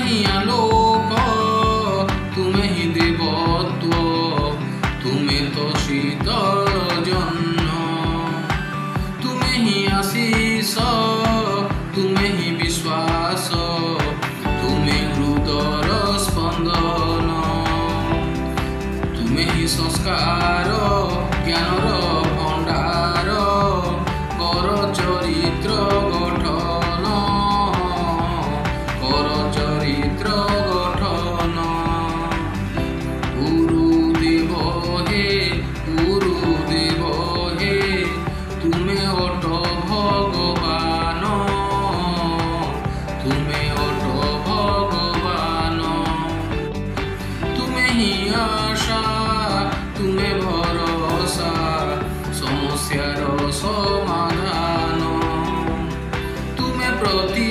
ହିଁ ଆଲୋକ, ତୁମେ ହିଁ ଦେବତ୍ୱ, ତୁମେ ତ ଶୀତଳ ଜହ୍ନ, ତୁମେ ହିଁ ଆଶିଷ, ତୁମେ ହିଁ ବିଶ୍ୱାସ, ତୁମେ ହୃଦୟର ସ୍ପନ୍ଦନ, ତୁମେ ହିଁ ସଂସ୍କାର ଜ୍ଞାନର ଭଣ୍ଡାର, କର ଚରିତ୍ର ଗଠନ, କର ଚରିତ୍ର ଗଠନ। গুরুদেব হে, গুরুদেব হে, তুমে অট ভগবান, তুমে অট ভগবান, তুমে হি আশা, তুমে ভরসা, সমস্যার সমাধান, তুমে প্রতি